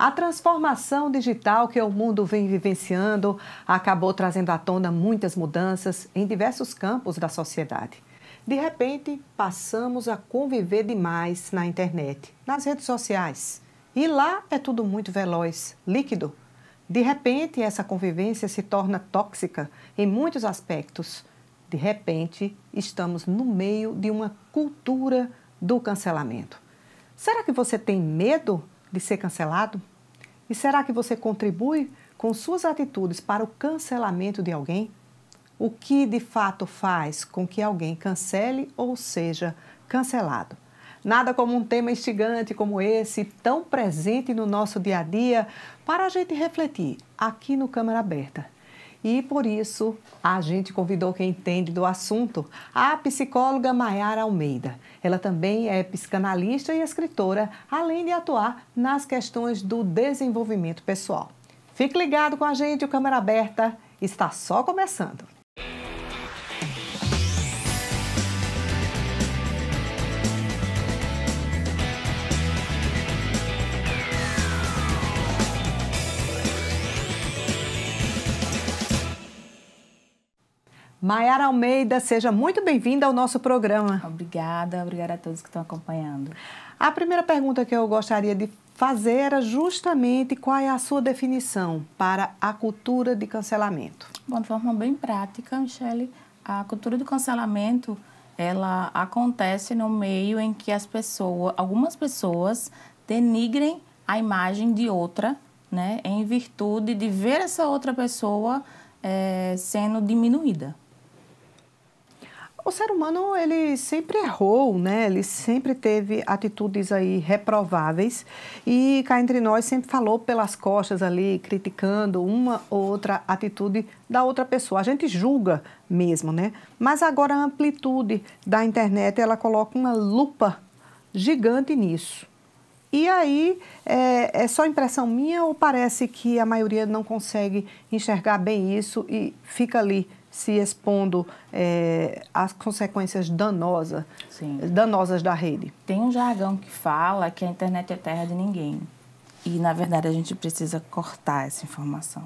A transformação digital que o mundo vem vivenciando acabou trazendo à tona muitas mudanças em diversos campos da sociedade. De repente, passamos a conviver demais na internet, nas redes sociais. E lá é tudo muito veloz, líquido. De repente, essa convivência se torna tóxica em muitos aspectos. De repente, estamos no meio de uma cultura do cancelamento. Será que você tem medo de ser cancelado? E será que você contribui com suas atitudes para o cancelamento de alguém? O que de fato faz com que alguém cancele ou seja cancelado? Nada como um tema instigante como esse, tão presente no nosso dia a dia, para a gente refletir aqui no Câmara Aberta. E por isso, a gente convidou quem entende do assunto, a psicóloga Maiara Almeida. Ela também é psicanalista e escritora, além de atuar nas questões do desenvolvimento pessoal. Fique ligado com a gente, o Câmara Aberta está só começando. Maiara Almeida, seja muito bem-vinda ao nosso programa. Obrigada a todos que estão acompanhando. A primeira pergunta que eu gostaria de fazer era justamente qual é a sua definição para a cultura de cancelamento. Bom, de forma bem prática, Michele, a cultura do cancelamento, ela acontece no meio em que algumas pessoas denigrem a imagem de outra, né, em virtude de ver essa outra pessoa sendo diminuída. O ser humano, ele sempre errou, né? Ele sempre teve atitudes aí reprováveis e cá entre nós sempre falou pelas costas ali, criticando uma ou outra atitude da outra pessoa. A gente julga mesmo, né? Mas agora a amplitude da internet, ela coloca uma lupa gigante nisso. E aí, é só impressão minha ou parece que a maioria não consegue enxergar bem isso e fica ali se expondo às consequências danosas da rede? Tem um jargão que fala que a internet é terra de ninguém. E, na verdade, a gente precisa cortar essa informação,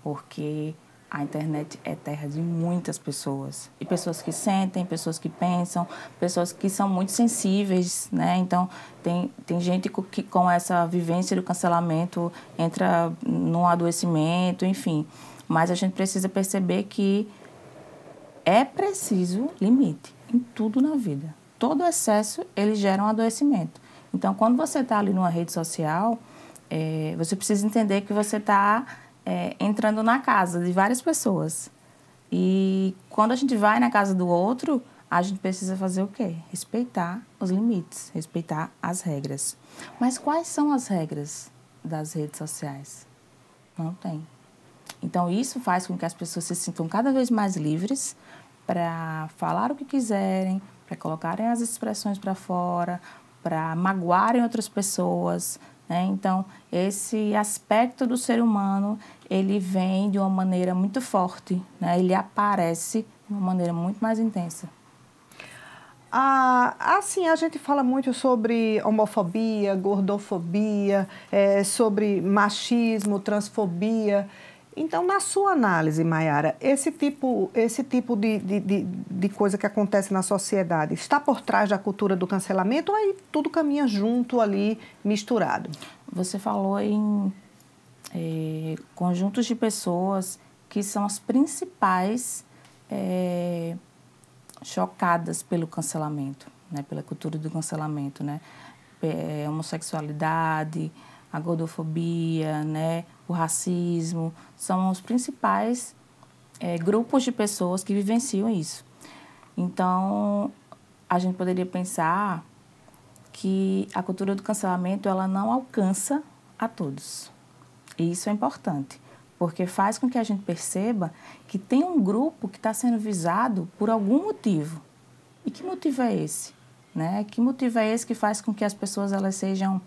porque a internet é terra de muitas pessoas. E pessoas que sentem, pessoas que pensam, pessoas que são muito sensíveis, né? Então, tem gente que com essa vivência do cancelamento entra num adoecimento, enfim. Mas a gente precisa perceber que é preciso limite em tudo na vida. Todo excesso, ele gera um adoecimento. Então, quando você está ali numa rede social, você precisa entender que você está entrando na casa de várias pessoas. E quando a gente vai na casa do outro, a gente precisa fazer o quê? Respeitar os limites, respeitar as regras. Mas quais são as regras das redes sociais? Não tem. Então, isso faz com que as pessoas se sintam cada vez mais livres para falar o que quiserem, para colocarem as expressões para fora, para magoarem outras pessoas, né? Então, esse aspecto do ser humano, ele vem de uma maneira muito forte, né? Ele aparece de uma maneira muito mais intensa. Assim, a gente fala muito sobre homofobia, gordofobia, sobre machismo, transfobia. Então, na sua análise, Maiara, esse tipo de coisa que acontece na sociedade está por trás da cultura do cancelamento ou aí tudo caminha junto ali, misturado? Você falou em conjuntos de pessoas que são as principais chocadas pelo cancelamento, né, pela cultura do cancelamento, né? Homossexualidade, a gordofobia, né, o racismo, são os principais grupos de pessoas que vivenciam isso. Então, a gente poderia pensar que a cultura do cancelamento, ela não alcança a todos. E isso é importante, porque faz com que a gente perceba que tem um grupo que está sendo visado por algum motivo. E que motivo é esse? Né? Que motivo é esse que faz com que as pessoas elas sejam,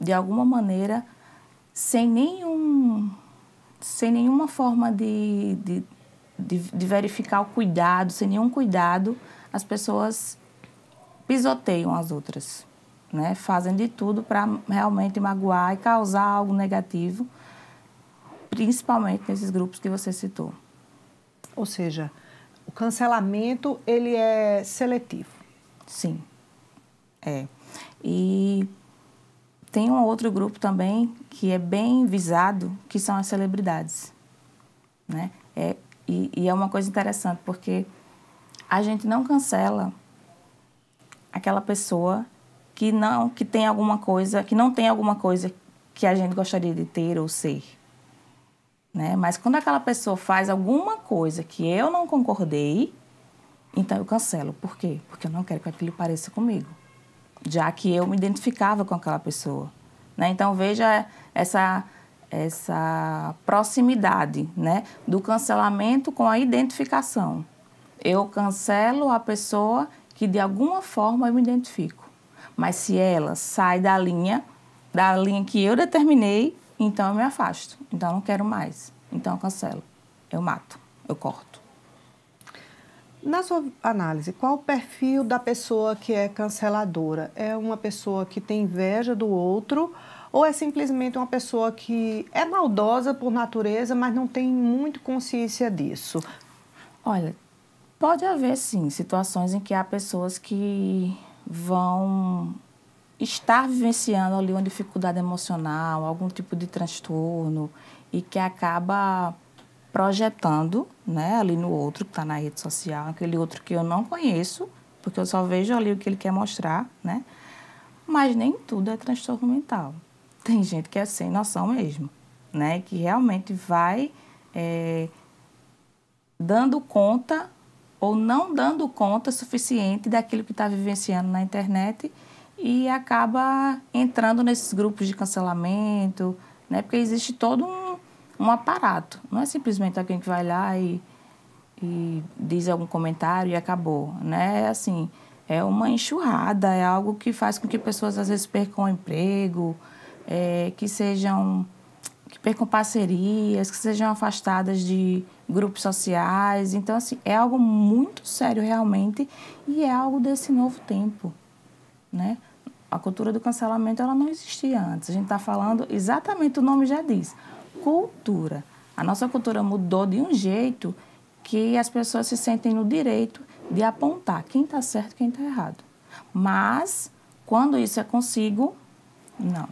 de alguma maneira, sem nenhuma forma de verificar o cuidado, sem nenhum cuidado, as pessoas pisoteiam as outras. né? Fazem de tudo para realmente magoar e causar algo negativo, principalmente nesses grupos que você citou. Ou seja, o cancelamento, ele é seletivo. Sim, é. E tem um outro grupo também que é bem visado, que são as celebridades, né? E é uma coisa interessante, porque a gente não cancela aquela pessoa que não tem alguma coisa que a gente gostaria de ter ou ser, né? Mas quando aquela pessoa faz alguma coisa que eu não concordei, então eu cancelo. Por quê? Porque eu não quero que aquilo pareça comigo, já que eu me identificava com aquela pessoa, né? Então veja essa proximidade, né, do cancelamento com a identificação. Eu cancelo a pessoa que de alguma forma eu me identifico. Mas se ela sai da linha que eu determinei, então eu me afasto. Então eu não quero mais. Então eu cancelo. Eu mato. Eu corto. Na sua análise, qual o perfil da pessoa que é canceladora? É uma pessoa que tem inveja do outro ou é simplesmente uma pessoa que é maldosa por natureza, mas não tem muito consciência disso? Olha, pode haver, sim, situações em que há pessoas que vão estar vivenciando ali uma dificuldade emocional, algum tipo de transtorno e que acaba projetando, né, ali no outro que está na rede social, aquele outro que eu não conheço, porque eu só vejo ali o que ele quer mostrar, né? Mas nem tudo é transtorno mental. Tem gente que é sem noção mesmo, né? Que realmente vai dando conta ou não dando conta suficiente daquilo que está vivenciando na internet e acaba entrando nesses grupos de cancelamento, né? Porque existe todo um aparato. Não é simplesmente alguém que vai lá e diz algum comentário e acabou, né? É assim, é uma enxurrada, é algo que faz com que pessoas às vezes percam o emprego, que percam parcerias, que sejam afastadas de grupos sociais. Então, assim, é algo muito sério realmente e é algo desse novo tempo, né? A cultura do cancelamento, ela não existia antes. A gente está falando, exatamente o nome já diz, cultura. A nossa cultura mudou de um jeito que as pessoas se sentem no direito de apontar quem está certo e quem está errado. Mas, quando isso é consigo, não.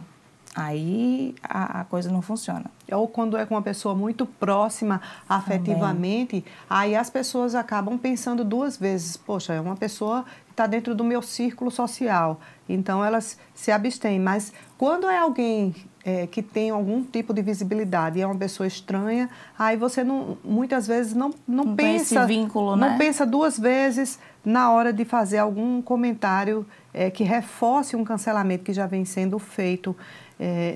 Aí a coisa não funciona. Ou quando é com uma pessoa muito próxima afetivamente, aí as pessoas acabam pensando duas vezes. Poxa, é uma pessoa que está dentro do meu círculo social, então elas se abstêm. Mas quando é alguém que tem algum tipo de visibilidade e é uma pessoa estranha, aí você muitas vezes não pensa, esse vínculo, né? Não pensa duas vezes na hora de fazer algum comentário que reforce um cancelamento que já vem sendo feito.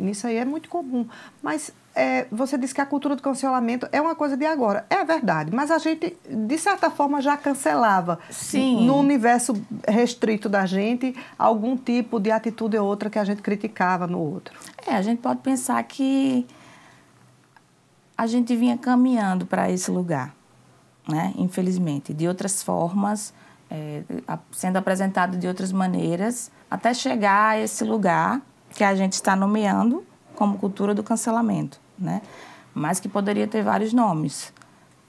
Nisso aí é muito comum. Mas você disse que a cultura do cancelamento é uma coisa de agora. É verdade, mas a gente, de certa forma, já cancelava. Sim. No universo restrito da gente, algum tipo de atitude ou outra que a gente criticava no outro. A gente pode pensar que a gente vinha caminhando para esse lugar, né? Infelizmente, de outras formas, sendo apresentado de outras maneiras, até chegar a esse lugar que a gente está nomeando como cultura do cancelamento, né? Mas que poderia ter vários nomes,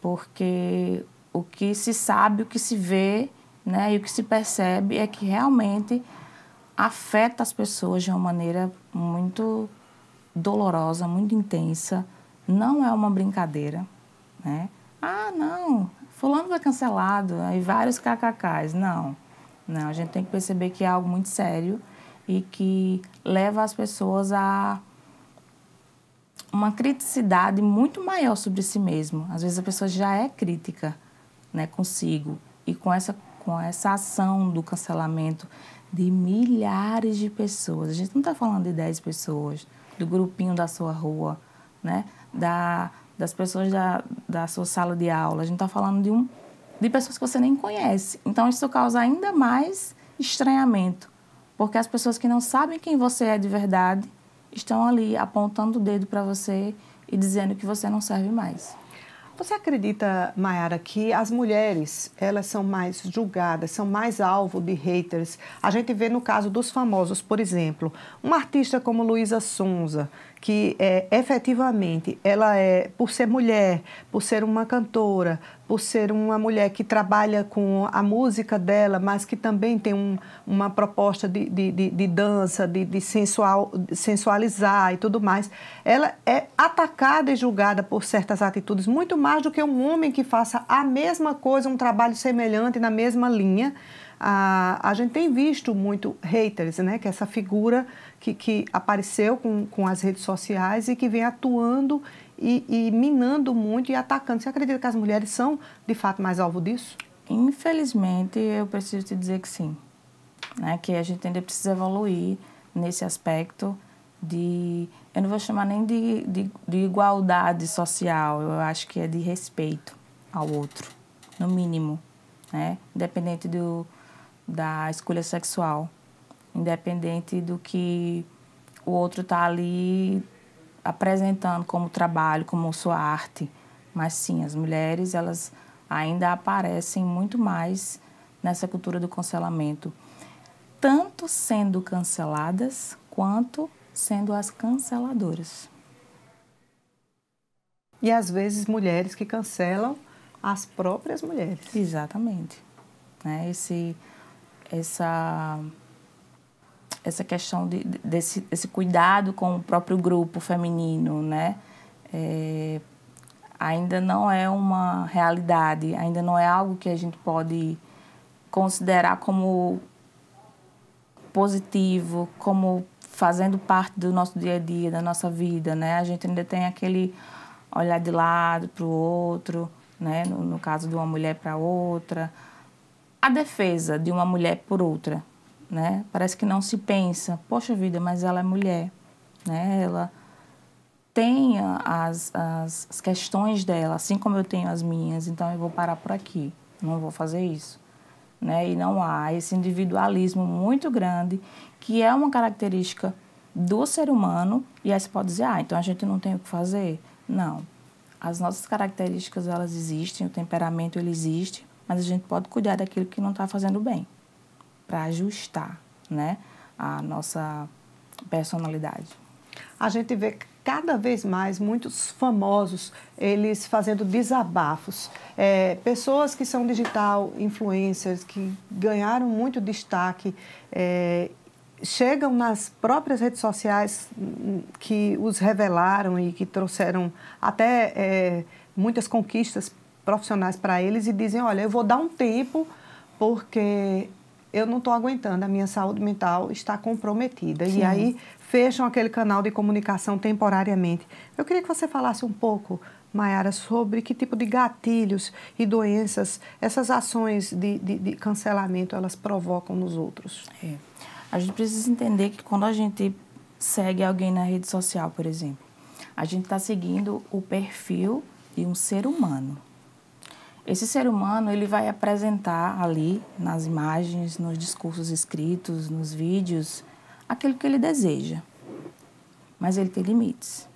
porque o que se sabe, o que se vê, né, e o que se percebe é que realmente afeta as pessoas de uma maneira muito dolorosa, muito intensa. Não é uma brincadeira, né? Ah, não, fulano foi cancelado, aí vários kkks. Não, a gente tem que perceber que é algo muito sério e que leva as pessoas a uma criticidade muito maior sobre si mesmo. Às vezes a pessoa já é crítica, né, consigo. E com essa ação do cancelamento de milhares de pessoas, a gente não está falando de 10 pessoas, do grupinho da sua rua, né, das pessoas da sua sala de aula, a gente está falando de pessoas que você nem conhece. Então isso causa ainda mais estranhamento, porque as pessoas que não sabem quem você é de verdade estão ali apontando o dedo para você e dizendo que você não serve mais. Você acredita, Mayara, que as mulheres, elas são mais julgadas, são mais alvo de haters? A gente vê no caso dos famosos, por exemplo, uma artista como Luísa Sonza, que efetivamente, ela por ser mulher, por ser uma cantora, por ser uma mulher que trabalha com a música dela, mas que também tem uma proposta de dança, de sensualizar e tudo mais, ela é atacada e julgada por certas atitudes, muito mais do que um homem que faça a mesma coisa, um trabalho semelhante na mesma linha. A gente tem visto muito haters, né? Que é essa figura que apareceu com as redes sociais e que vem atuando e minando muito e atacando. Você acredita que as mulheres são, de fato, mais alvo disso? Infelizmente, eu preciso te dizer que sim. Né? Que a gente ainda precisa evoluir nesse aspecto eu não vou chamar nem de igualdade social, eu acho que é de respeito ao outro, no mínimo, né? Independente da escolha sexual, independente do que o outro está ali apresentando como trabalho, como sua arte. Mas sim, as mulheres, elas ainda aparecem muito mais nessa cultura do cancelamento, tanto sendo canceladas quanto sendo as canceladoras. E às vezes mulheres que cancelam as próprias mulheres. Exatamente. Né? Essa questão desse cuidado com o próprio grupo feminino, né? Ainda não é uma realidade, ainda não é algo que a gente pode considerar como positivo, como fazendo parte do nosso dia a dia, da nossa vida, né? A gente ainda tem aquele olhar de lado para o outro, né? No caso de uma mulher para outra. A defesa de uma mulher por outra, né? Parece que não se pensa, poxa vida, mas ela é mulher, né? Ela tem as questões dela, assim como eu tenho as minhas, então eu vou parar por aqui, não vou fazer isso. Né? E não há esse individualismo muito grande, que é uma característica do ser humano, e aí você pode dizer, então a gente não tem o que fazer. Não. As nossas características, elas existem, o temperamento, ele existe, mas a gente pode cuidar daquilo que não está fazendo bem, para ajustar, né, a nossa personalidade. A gente vê cada vez mais muitos famosos, eles fazendo desabafos. Pessoas que são digital influencers, que ganharam muito destaque, chegam nas próprias redes sociais que os revelaram e que trouxeram até muitas conquistas profissionais para eles e dizem, olha, eu vou dar um tempo porque eu não estou aguentando, a minha saúde mental está comprometida. Sim. E aí fecham aquele canal de comunicação temporariamente. Eu queria que você falasse um pouco, Mayara, sobre que tipo de gatilhos e doenças essas ações de cancelamento elas provocam nos outros. A gente precisa entender que quando a gente segue alguém na rede social, por exemplo, a gente está seguindo o perfil de um ser humano. Esse ser humano, ele vai apresentar ali, nas imagens, nos discursos escritos, nos vídeos, aquilo que ele deseja. Mas ele tem limites.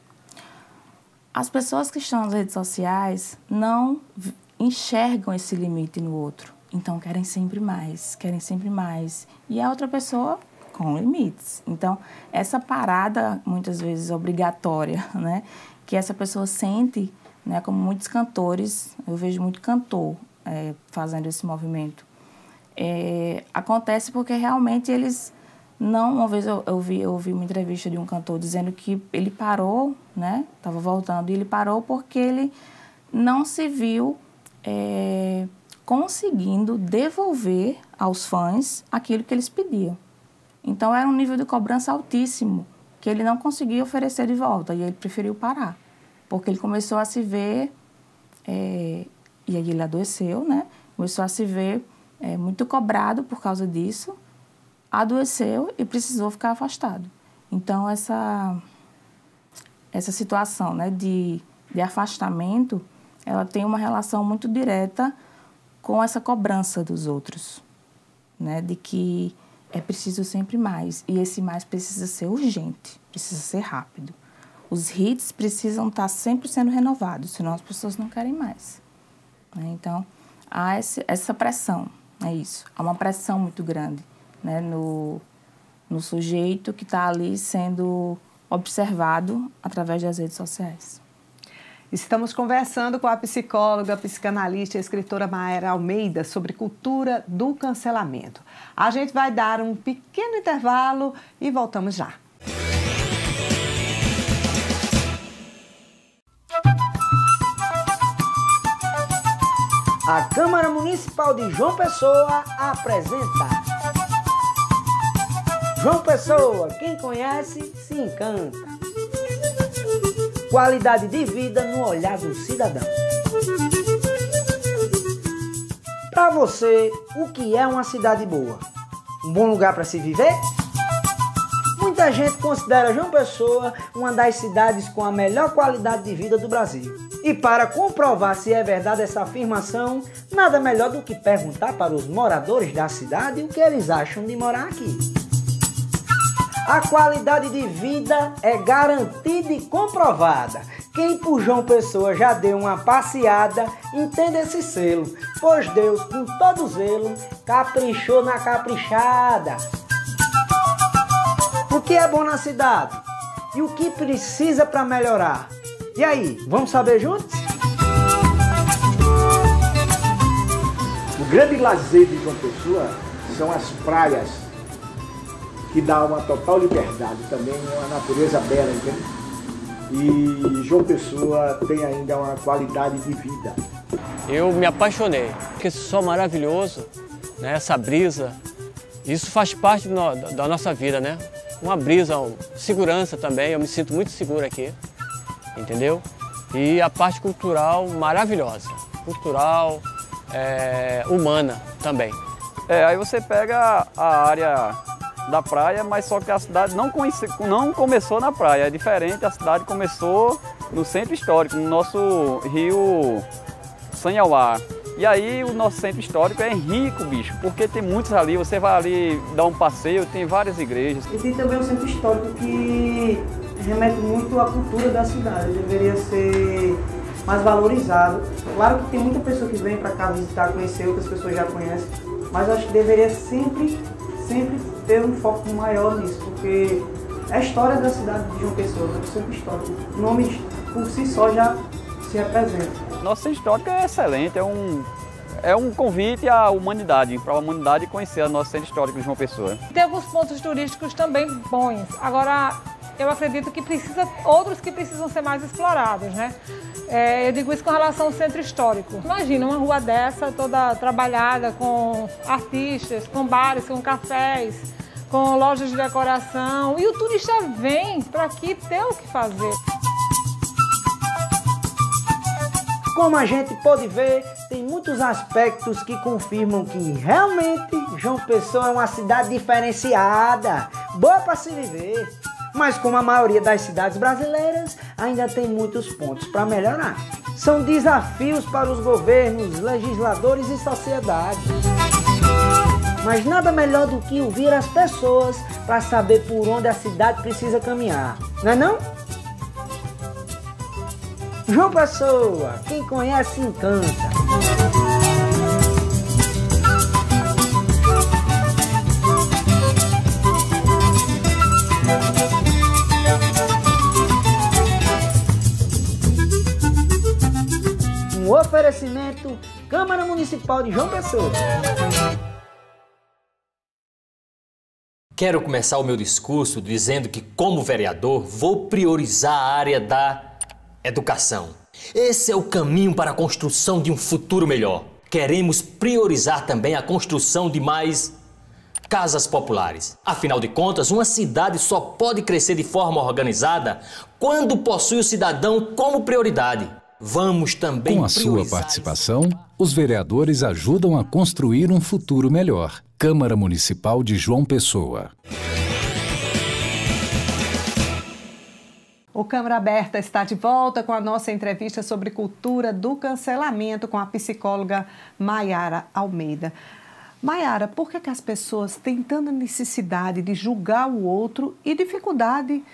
As pessoas que estão nas redes sociais não enxergam esse limite no outro. Então, querem sempre mais, querem sempre mais. E a outra pessoa com limites. Então, essa parada, muitas vezes, obrigatória, né? Que essa pessoa sente, né, como muitos cantores, eu vejo muito cantor fazendo esse movimento. Acontece porque realmente eles não... Uma vez eu ouvi uma entrevista de um cantor dizendo que ele parou, né, estava voltando, e ele parou porque ele não se viu conseguindo devolver aos fãs aquilo que eles pediam. Então, era um nível de cobrança altíssimo, que ele não conseguia oferecer de volta, e ele preferiu parar. Porque ele começou a se ver, e aí ele adoeceu, né? Começou a se ver muito cobrado por causa disso, adoeceu e precisou ficar afastado. Então, essa situação, né, de afastamento, ela tem uma relação muito direta com essa cobrança dos outros, né? De que é preciso sempre mais, e esse mais precisa ser urgente, precisa ser rápido. Os hits precisam estar sempre sendo renovados, senão as pessoas não querem mais. Né? Então, há essa pressão, é isso. Há uma pressão muito grande, né, no sujeito que está ali sendo observado através das redes sociais. Estamos conversando com a psicóloga, psicanalista e escritora Mayara Almeida sobre cultura do cancelamento. A gente vai dar um pequeno intervalo e voltamos já. A Câmara Municipal de João Pessoa apresenta João Pessoa, quem conhece se encanta. Qualidade de vida no olhar do cidadão. Para você, o que é uma cidade boa? Um bom lugar para se viver? Muita gente considera João Pessoa uma das cidades com a melhor qualidade de vida do Brasil. E para comprovar se é verdade essa afirmação, nada melhor do que perguntar para os moradores da cidade o que eles acham de morar aqui. A qualidade de vida é garantida e comprovada. Quem por João Pessoa já deu uma passeada, entende esse selo, pois Deus, com todo zelo, caprichou na caprichada. O que é bom na cidade? E o que precisa para melhorar? E aí, vamos saber juntos? O grande lazer de João Pessoa são as praias, que dá uma total liberdade, também uma natureza bela, entende? E João Pessoa tem ainda uma qualidade de vida. Eu me apaixonei, porque esse sol maravilhoso, né, essa brisa, isso faz parte da nossa vida, né? Uma brisa, segurança também, eu me sinto muito seguro aqui, entendeu? E a parte cultural maravilhosa, cultural, humana também. Aí você pega a área da praia, mas só que a cidade não começou na praia, é diferente, a cidade começou no centro histórico, no nosso rio Sanhauá. E aí o nosso centro histórico é rico, bicho, porque tem muitos ali, você vai ali dar um passeio, tem várias igrejas. E tem também o centro histórico que remete muito à cultura da cidade, deveria ser mais valorizado. Claro que tem muita pessoa que vem para cá visitar, conhecer, outras pessoas já conhecem, mas eu acho que deveria sempre ter um foco maior nisso, porque é a história da cidade de João Pessoa, do centro histórico. O nome por si só já se representa. Nosso centro histórico é excelente, é um convite à humanidade, para a humanidade conhecer o nosso centro histórico de João Pessoa. Tem alguns pontos turísticos também bons. Agora, eu acredito que outros que precisam ser mais explorados, né? Eu digo isso com relação ao centro histórico. Imagina uma rua dessa, toda trabalhada com artistas, com bares, com cafés, com lojas de decoração. E o turista vem para aqui ter o que fazer. Como a gente pode ver, tem muitos aspectos que confirmam que realmente João Pessoa é uma cidade diferenciada, boa para se viver. Mas como a maioria das cidades brasileiras, ainda tem muitos pontos para melhorar. São desafios para os governos, legisladores e sociedade. Mas nada melhor do que ouvir as pessoas para saber por onde a cidade precisa caminhar, não é não? João Pessoa, quem conhece encanta. Um oferecimento Câmara Municipal de João Pessoa. Quero começar o meu discurso dizendo que, como vereador, vou priorizar a área da educação. Esse é o caminho para a construção de um futuro melhor. Queremos priorizar também a construção de mais casas populares. Afinal de contas, uma cidade só pode crescer de forma organizada quando possui o cidadão como prioridade. Vamos também Com a sua participação, os vereadores ajudam a construir um futuro melhor. Câmara Municipal de João Pessoa. O Câmara Aberta está de volta com a nossa entrevista sobre cultura do cancelamento com a psicóloga Mayara Almeida. Maiara, por que as pessoas têm tanta necessidade de julgar o outro e dificuldade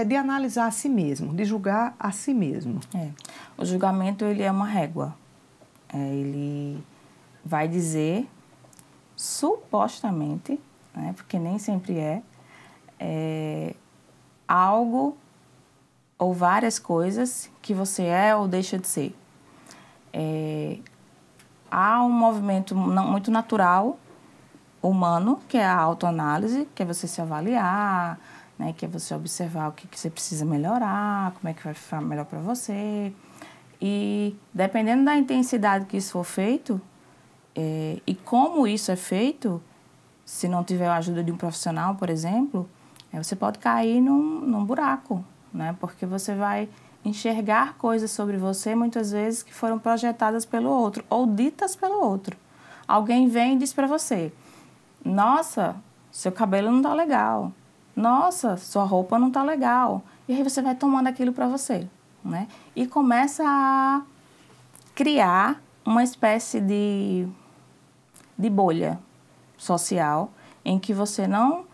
de analisar a si mesmo, de julgar a si mesmo? O julgamento, ele é uma régua. Ele vai dizer, supostamente, né, porque nem sempre algo ou várias coisas que você é ou deixa de ser. Há um movimento muito natural, humano, que é a autoanálise, que é você se avaliar, né, que é você observar o que você precisa melhorar, como é que vai ficar melhor para você. E dependendo da intensidade que isso for feito, e como isso é feito, se não tiver a ajuda de um profissional, por exemplo, você pode cair num buraco, né, porque você vai enxergar coisas sobre você, muitas vezes, que foram projetadas pelo outro, ou ditas pelo outro. Alguém vem e diz para você, nossa, seu cabelo não tá legal, nossa, sua roupa não tá legal. E aí você vai tomando aquilo para você, né? E começa a criar uma espécie de bolha social, em que você não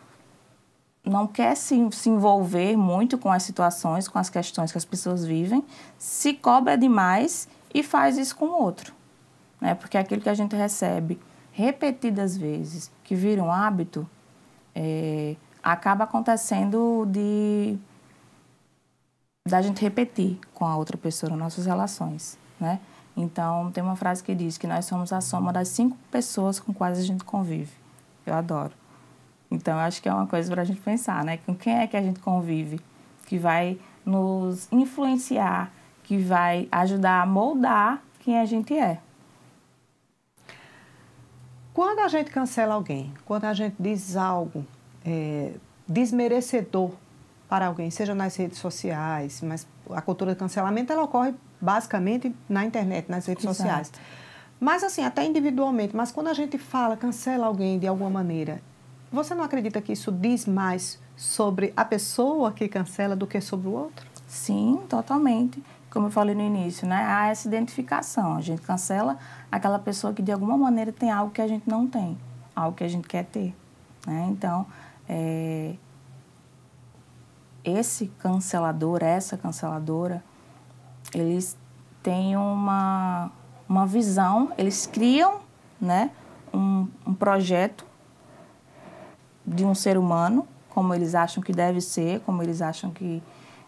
quer se envolver muito com as situações, com as questões que as pessoas vivem, se cobra demais e faz isso com o outro, né? Porque aquilo que a gente recebe repetidas vezes, que vira um hábito, acaba acontecendo da gente repetir com a outra pessoa nas nossas relações, né? Então, tem uma frase que diz que nós somos a soma das 5 pessoas com quais a gente convive. Eu adoro. Então, eu acho que é uma coisa para a gente pensar, né? Com quem é que a gente convive, que vai nos influenciar, que vai ajudar a moldar quem a gente é. Quando a gente cancela alguém, quando a gente diz algo desmerecedor para alguém, seja nas redes sociais, mas a cultura de cancelamento, ela ocorre basicamente na internet, nas redes sociais. Mas assim, até individualmente, mas quando a gente cancela alguém de alguma maneira, você não acredita que isso diz mais sobre a pessoa que cancela do que sobre o outro? Sim, totalmente. Como eu falei no início, né? Há essa identificação. A gente cancela aquela pessoa que de alguma maneira tem algo que a gente não tem, algo que a gente quer ter, né? Então, esse cancelador, essa canceladora, eles têm uma visão, eles criam, né, um projeto de um ser humano, como eles acham que deve ser, como eles acham que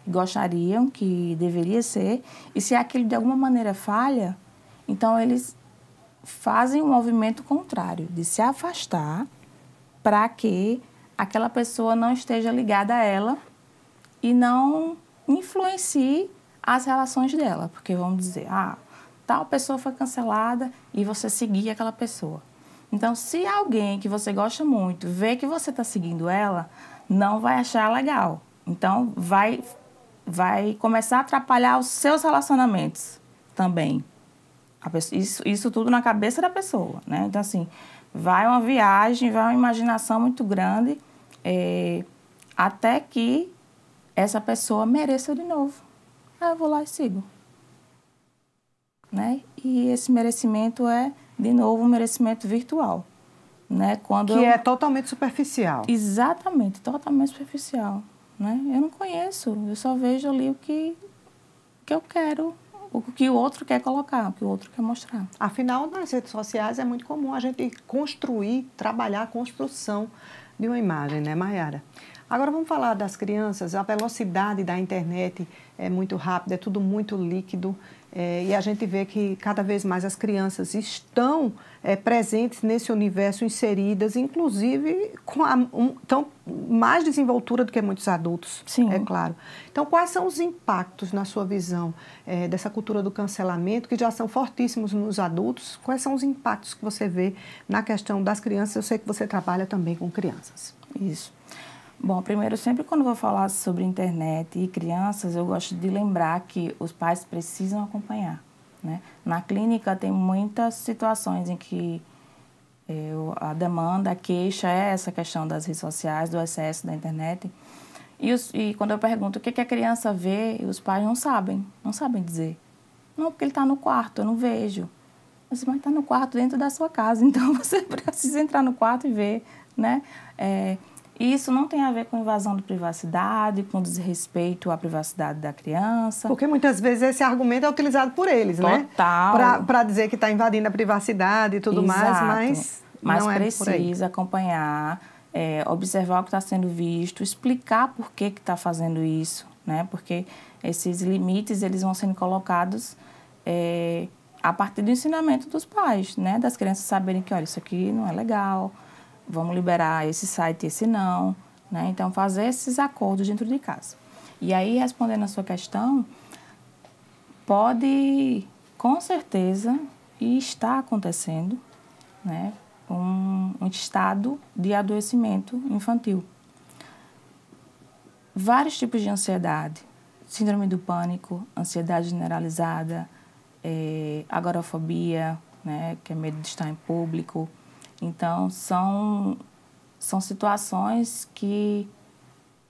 gostariam, que deveria ser. E se aquilo de alguma maneira falha, então eles fazem um movimento contrário, de se afastar para que aquela pessoa não esteja ligada a ela e não influencie as relações dela. Porque vamos dizer, tal pessoa foi cancelada e você seguir aquela pessoa. Então, se alguém que você gosta muito vê que você está seguindo ela, não vai achar legal. Então, vai começar a atrapalhar os seus relacionamentos também. Isso tudo na cabeça da pessoa, né? Então, assim, vai uma viagem, vai uma imaginação muito grande, até que essa pessoa mereça de novo. Aí eu vou lá e sigo. Né? E esse merecimento de novo, um merecimento virtual. Né? É totalmente superficial. Exatamente, totalmente superficial. Né? Eu não conheço, eu só vejo ali o que eu quero, o que o outro quer colocar, o que o outro quer mostrar. Afinal, nas redes sociais é muito comum a gente trabalhar a construção de uma imagem, né, Maiara? Agora vamos falar das crianças. A velocidade da internet é muito rápida, é tudo muito líquido. E a gente vê que cada vez mais as crianças estão presentes nesse universo, inseridas, inclusive estão mais desenvoltura do que muitos adultos. Sim. É claro. Então, quais são os impactos, na sua visão, dessa cultura do cancelamento, que já são fortíssimos nos adultos? Quais são os impactos que você vê na questão das crianças? Eu sei que você trabalha também com crianças. Isso. Bom, primeiro, sempre quando vou falar sobre internet e crianças, eu gosto de lembrar que os pais precisam acompanhar, né? Na clínica tem muitas situações em que a demanda, a queixa é essa questão das redes sociais, do excesso da internet. E quando eu pergunto o que a criança vê, os pais não sabem dizer. Não, porque ele está no quarto, eu não vejo. Você vai estar no quarto dentro da sua casa, então você precisa entrar no quarto e ver, né? Isso não tem a ver com invasão de privacidade, com desrespeito à privacidade da criança. Porque muitas vezes esse argumento é utilizado por eles, né? Total. Para dizer que está invadindo a privacidade e tudo mais, mas não é por aí. Precisa acompanhar, observar o que está sendo visto, explicar por que está fazendo isso, né? Porque esses limites eles vão sendo colocados a partir do ensinamento dos pais, né? Das crianças saberem que, olha, isso aqui não é legal, vamos liberar esse site e esse não, né? Então, fazer esses acordos dentro de casa. E aí, respondendo a sua questão, pode, com certeza, e está acontecendo, né? Um estado de adoecimento infantil. Vários tipos de ansiedade, síndrome do pânico, ansiedade generalizada, agorafobia, né? Que é medo de estar em público. Então, são situações que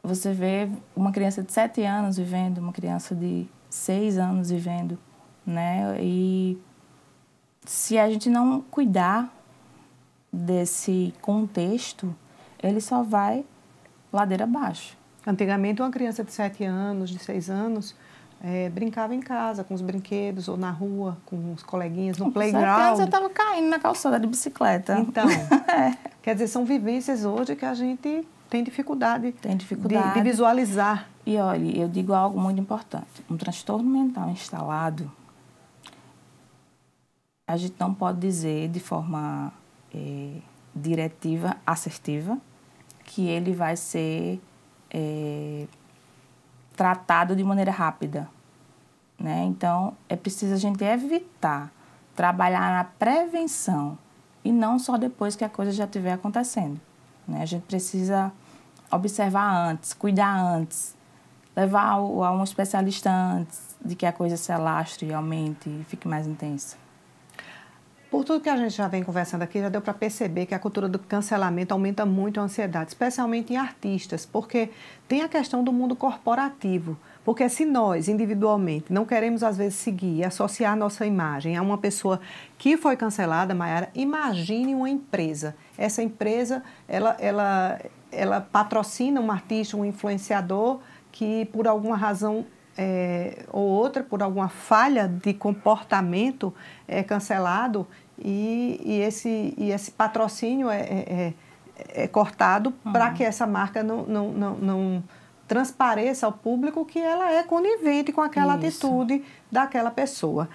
você vê uma criança de 7 anos vivendo, uma criança de 6 anos vivendo, né? E se a gente não cuidar desse contexto, ele só vai ladeira abaixo. Antigamente, uma criança de 7 anos, de 6 anos, brincava em casa com os brinquedos ou na rua com os coleguinhas no playground. Eu estava caindo na calçada de bicicleta. Então, quer dizer, são vivências hoje que a gente tem dificuldade, de visualizar. E olha, eu digo algo muito importante. Um transtorno mental instalado, a gente não pode dizer de forma diretiva, assertiva, que ele vai ser tratado de maneira rápida, né? Então, é preciso a gente evitar, trabalhar na prevenção e não só depois que a coisa já estiver acontecendo, né? A gente precisa observar antes, cuidar antes, levar a um especialista antes de que a coisa se alastre e aumente e fique mais intensa. Por tudo que a gente já vem conversando aqui, já deu para perceber que a cultura do cancelamento aumenta muito a ansiedade, especialmente em artistas, porque tem a questão do mundo corporativo. Porque se nós, individualmente, não queremos, às vezes, seguir e associar nossa imagem a uma pessoa que foi cancelada, Mayara, imagine uma empresa. Essa empresa, ela patrocina um artista, um influenciador que, por alguma razão ou outra, por alguma falha de comportamento, é cancelado e esse patrocínio é cortado para que essa marca não transpareça ao público que ela é conivente com aquela atitude daquela pessoa.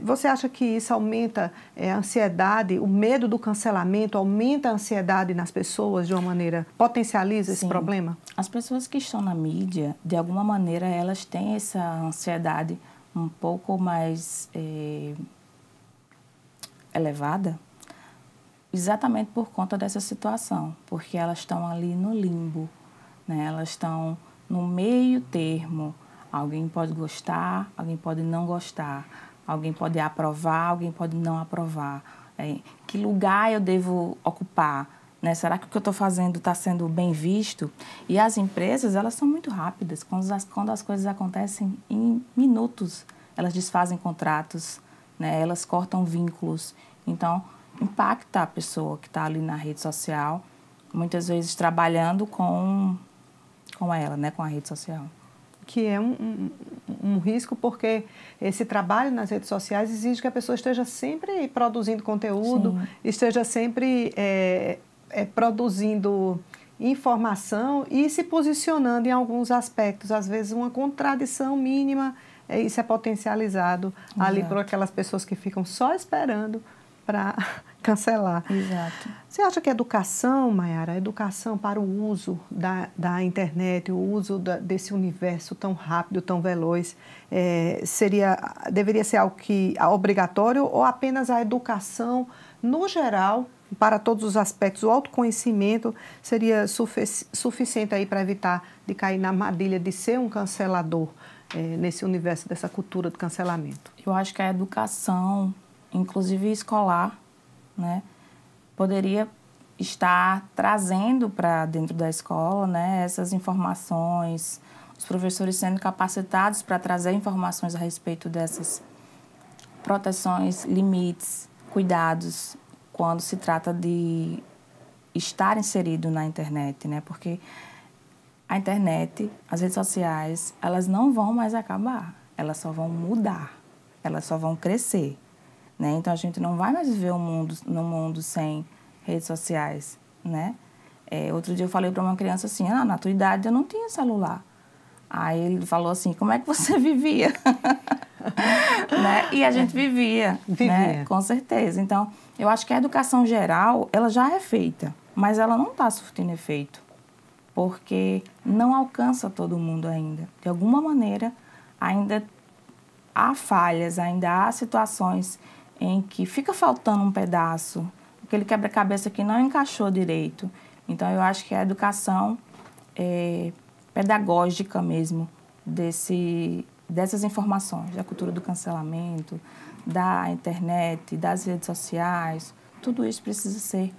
Você acha que isso aumenta a ansiedade, o medo do cancelamento, aumenta a ansiedade nas pessoas de uma maneira, potencializa esse problema? As pessoas que estão na mídia, de alguma maneira, elas têm essa ansiedade um pouco mais elevada, exatamente por conta dessa situação, porque elas estão ali no limbo, né? Elas estão no meio termo. Alguém pode gostar, alguém pode não gostar, alguém pode aprovar, alguém pode não aprovar. Que lugar eu devo ocupar? Né? Será que o que eu estou fazendo está sendo bem visto? E as empresas, elas são muito rápidas. Quando as coisas acontecem em minutos, elas desfazem contratos, né? Elas cortam vínculos. Então, impacta a pessoa que está ali na rede social, muitas vezes trabalhando com ela, né? Com a rede social. Que é um risco, porque esse trabalho nas redes sociais exige que a pessoa esteja sempre produzindo conteúdo, esteja sempre produzindo informação e se posicionando em alguns aspectos. Às vezes, uma contradição mínima, isso é potencializado ali por aquelas pessoas que ficam só esperando para cancelar. Exato. Você acha que a educação, Mayara, a educação para o uso da internet, o uso desse universo tão rápido, tão veloz, deveria ser algo obrigatório ou apenas a educação, no geral, para todos os aspectos, o autoconhecimento seria suficiente aí para evitar de cair na armadilha de ser um cancelador nesse universo dessa cultura do cancelamento? Eu acho que a educação, inclusive escolar, né, poderia estar trazendo para dentro da escola, né, essas informações, os professores sendo capacitados para trazer informações a respeito dessas proteções, limites, cuidados quando se trata de estar inserido na internet, né? Porque a internet, as redes sociais, elas não vão mais acabar, elas só vão mudar, elas só vão crescer, né? Então, a gente não vai mais viver num mundo sem redes sociais, né? Outro dia eu falei para uma criança assim, na tua idade eu não tinha celular. Aí ele falou assim, como é que você vivia? Né? E a gente vivia, né? Com certeza. Então, eu acho que a educação geral, ela já é feita, mas ela não está surtindo efeito, porque não alcança todo mundo ainda. De alguma maneira, ainda há falhas, ainda há situações em que fica faltando um pedaço, aquele quebra-cabeça que não encaixou direito. Então, eu acho que a educação pedagógica mesmo dessas informações, da cultura do cancelamento, da internet, das redes sociais, tudo isso precisa ser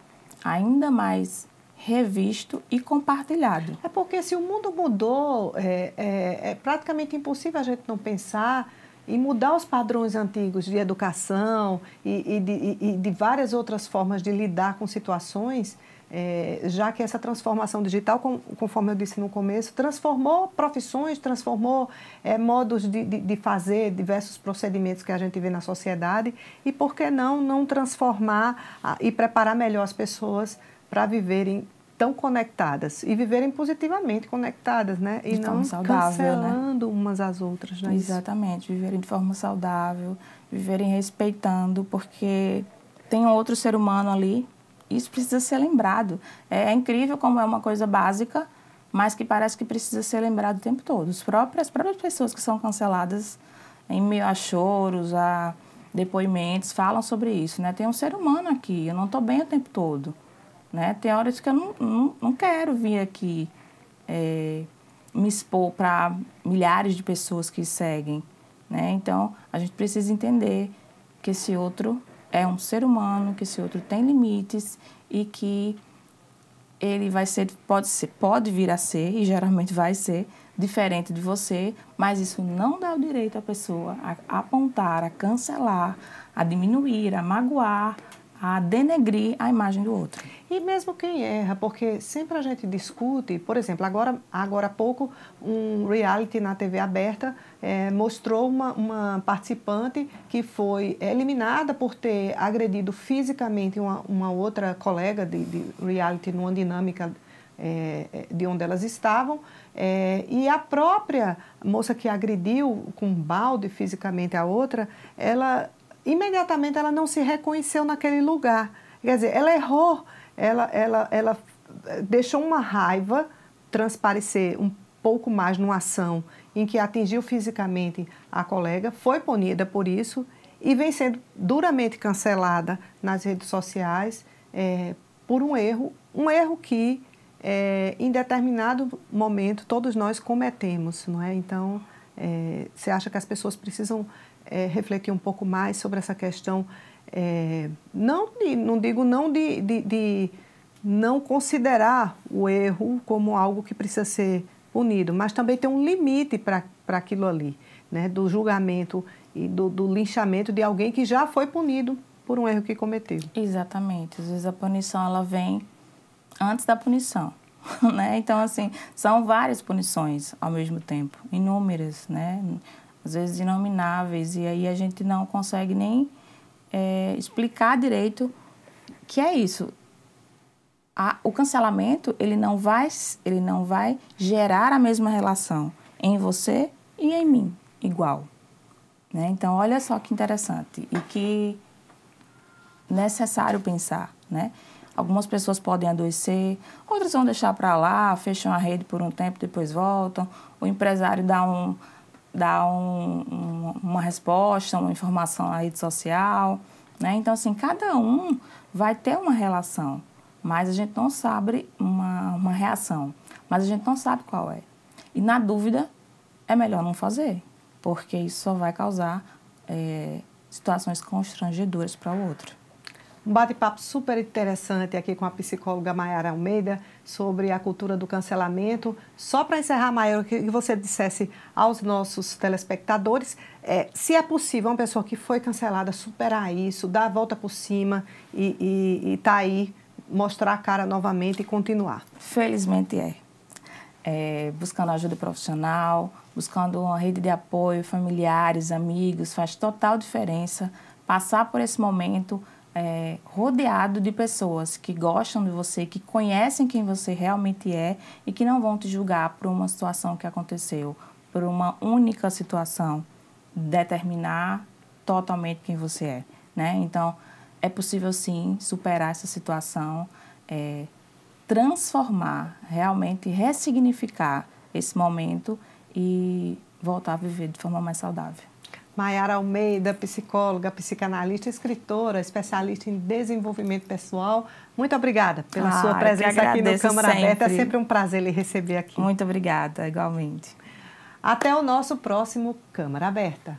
ainda mais revisto e compartilhado. É porque se o mundo mudou, é praticamente impossível a gente não pensar em mudar os padrões antigos de educação e de várias outras formas de lidar com situações, já que essa transformação digital, conforme eu disse no começo, transformou profissões, transformou modos de fazer diversos procedimentos que a gente vê na sociedade, e por que não transformar e preparar melhor as pessoas para viverem tão conectadas e viverem positivamente conectadas, né? E não cancelando, né, umas às outras, né? Exatamente, viverem de forma saudável, viverem respeitando, porque tem outro ser humano ali. Isso precisa ser lembrado. É incrível como é uma coisa básica, mas que parece que precisa ser lembrado o tempo todo. As próprias pessoas que são canceladas, em meio a choros, a depoimentos, falam sobre isso, né? Tem um ser humano aqui, eu não estou bem o tempo todo, né? Tem horas que eu não quero vir aqui me expor para milhares de pessoas que seguem, né? Então, a gente precisa entender que esse outro é um ser humano, que esse outro tem limites e que ele pode vir a ser, e geralmente vai ser, diferente de você, mas isso não dá o direito à pessoa a apontar, a cancelar, a diminuir, a magoar, a denegrir a imagem do outro. E mesmo quem erra, porque sempre a gente discute, por exemplo, agora há pouco, um reality na TV aberta mostrou uma participante que foi eliminada por ter agredido fisicamente uma outra colega de reality numa dinâmica de onde elas estavam, e a própria moça que agrediu com um balde fisicamente a outra, imediatamente ela não se reconheceu naquele lugar. Quer dizer, ela errou, ela deixou uma raiva transparecer um pouco mais numa ação em que atingiu fisicamente a colega, foi punida por isso e vem sendo duramente cancelada nas redes sociais por um erro que em determinado momento todos nós cometemos, não é? Então, você acha que as pessoas precisam refletir um pouco mais sobre essa questão, não digo de não considerar o erro como algo que precisa ser punido, mas também ter um limite para aquilo ali, né? Do julgamento e do linchamento de alguém que já foi punido por um erro que cometeu. Exatamente. Às vezes a punição ela vem antes da punição, né? Então, assim, são várias punições ao mesmo tempo, inúmeras, né? Às vezes inomináveis, e aí a gente não consegue nem explicar direito que é isso. O cancelamento, ele não vai gerar a mesma relação em você e em mim, igual, né? Então, olha só que interessante e que necessário pensar, né? Algumas pessoas podem adoecer, outras vão deixar para lá, fecham a rede por um tempo, depois voltam. O empresário dá uma resposta, uma informação na rede social, né? Então, assim, cada um vai ter uma relação, mas a gente não sabe uma reação, mas a gente não sabe qual é. E, na dúvida, é melhor não fazer, porque isso só vai causar situações constrangedoras para o outro. Um bate-papo super interessante aqui com a psicóloga Mayara Almeida sobre a cultura do cancelamento. Só para encerrar, Mayara, que você dissesse aos nossos telespectadores se é possível uma pessoa que foi cancelada superar isso, dar a volta por cima e tá aí, mostrar a cara novamente e continuar. Felizmente buscando ajuda profissional, buscando uma rede de apoio, familiares, amigos, faz total diferença passar por esse momento rodeado de pessoas que gostam de você, que conhecem quem você realmente é e que não vão te julgar por uma situação que aconteceu, por uma única situação, determinar totalmente quem você é, né? Então, é possível sim superar essa situação, transformar, realmente ressignificar esse momento e voltar a viver de forma mais saudável. Mayara Almeida, psicóloga, psicanalista, escritora, especialista em desenvolvimento pessoal. Muito obrigada pela sua presença aqui no Câmara Aberta. É sempre um prazer lhe receber aqui. Muito obrigada, igualmente. Até o nosso próximo Câmara Aberta.